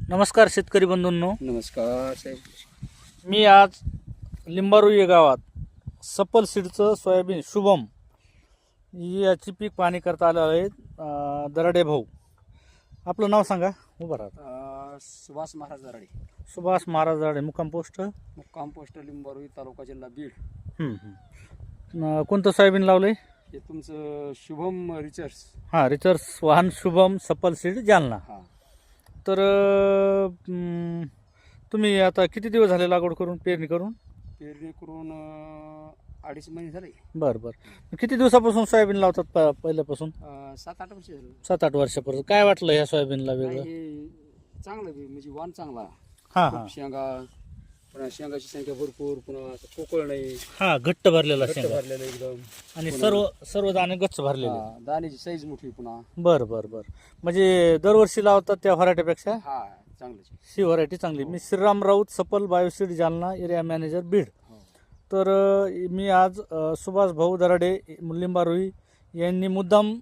नमस्कार शेतकरी बंधूंनो, नमस्कार साहेब. मी आज लिंबारू या गावात सफल सीडचं सोयाबीन शुभम याची पीक पाहणी करता आलं आहे. दराडे भाऊ, आपलं नाव सांगा. उभं राहा. सुभाष महाराज दराडे, सुभाष महाराज दराडे, मुक्काम पोस्ट मुक्काम पोस्ट लिंबारू, तालुका जिल्हा बीड. कोणतं सोयाबीन लावलंय? हे तुमचं शुभम रिचर्स. हां, रिचर्स वाहन शुभम सफल सीड जालना. हां, तर तुम्ही आता किती दिवस झाले लागवड करून, पेरणी करून? पेरणी करून 2.5 महिने झाले. बरं. किती दिवसापासून सोयाबीन लावतात पहिल्यापासून? 7-8 वर्ष झाले. 7-8 वर्षापर्यंत. काय वाटलं ह्या सोयाबीनला वेगळं? हे चांगलं म्हणजे वाण चांगला. हां खूप शेंगा, पुन्हा शेंगाची संख्या भरपूर, पुन्हा असं पोकळ नाही, हां, घट्ट भरलेला घट्ट शेंगा भरलेलं एकदम. आणि सर्व दाणे गच्च भरलेले. दाण्याची साईज मोठी पुन्हा. बरं. म्हणजे दरवर्षी लावतात त्या व्हरायटीपेक्षा हा चांगलंच. ही व्हरायटी चांगली. मी श्रीराम राऊत, सफल Bioseed Jalna, area manager Beed. तर मी आज सुभाष भाऊ दराडे लिंबारोई यांनी मुद्दाम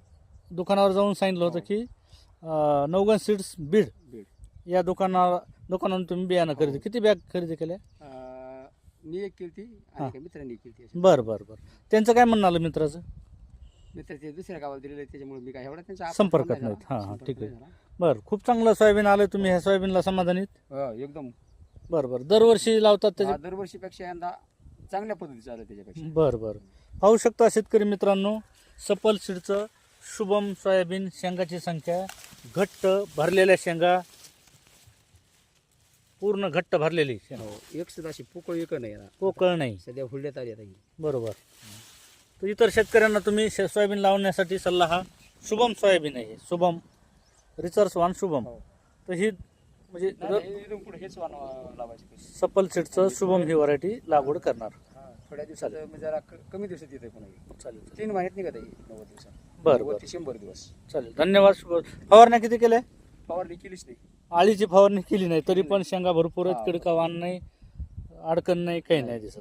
दुकानावर जाऊन सांगितलं होतं की नवगण सीड्स बीड या दुकानावरून तुम्ही बियाणं खरेदी. किती बॅग खरेदी केल्या? मी एक केली आणि एका मित्रांनी एक केली. बरं. त्यांचं काय म्हणणं आलं मित्राचं? मित्र ते दुसऱ्या गावाला दिलेले, त्याच्यामुळे मी काय एवढा त्यांच्या संपर्कात नाहीत. हां, ठीक आहे. बरं, खूप चांगलं सोयाबीन आलं. तुम्ही ह्या सोयाबीनला समाधानीत? एकदम. बरं. दरवर्षी लावतात त्याच्या? दरवर्षीपेक्षा यंदा चांगल्या पद्धतीचं आलं त्याच्यापेक्षा. बरं. पाहू शकता शेतकरी मित्रांनो, सफल सीडचं शुभम सोयाबीन. शेंगाची संख्या घट्ट भरलेल्या शेंगा, पूर्ण घट्ट भरलेली शेंगा. एक सुद्धा अशी पोकळ एक नाही ना, पोकळ नाही. सध्या हुडल्यात आली आता ही. बरोबर. तर इतर शेतकऱ्यांना तुम्ही सोयाबीन लावण्यासाठी सल्ला हा शुभम सोयाबीन आहे. शुभम रिसर्च वान शुभम. तर ही म्हणजे इथून पुढे हेच वाण लावायचे. सफल सीडचं शुभम ही व्हरायटी लागवड करणार. थोड्या दिवसात म्हणजे जरा कमी दिवसात येते पुन्हा. चालेल. 3 महिन्यात निघत आहे 90 दिवसात. बरं. 100 दिवस. चालेल, धन्यवाद. फवारण्या किती केल्या? फवारणी केलीच नाही. आळीची फवारणी केली नाही, तरी पण शेंगा भरपूर आहेत. किडका वाण नाही, अडकण नाही, काही नाही दिसत.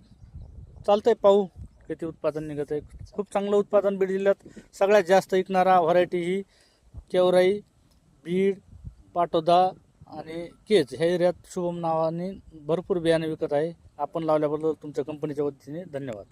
चालतंय, पाहू किती उत्पादन निघत आहे. खूप चांगलं उत्पादन बीड जिल्ह्यात. सगळ्यात जास्त विकणारा व्हरायटी ही केवराई, बीड, पाटोदा आणि केज ह्या एरियात शुभम नावाने भरपूर बियाणे विकत आहे. आपण लावल्याबद्दल तुमच्या कंपनीच्या वतीने धन्यवाद.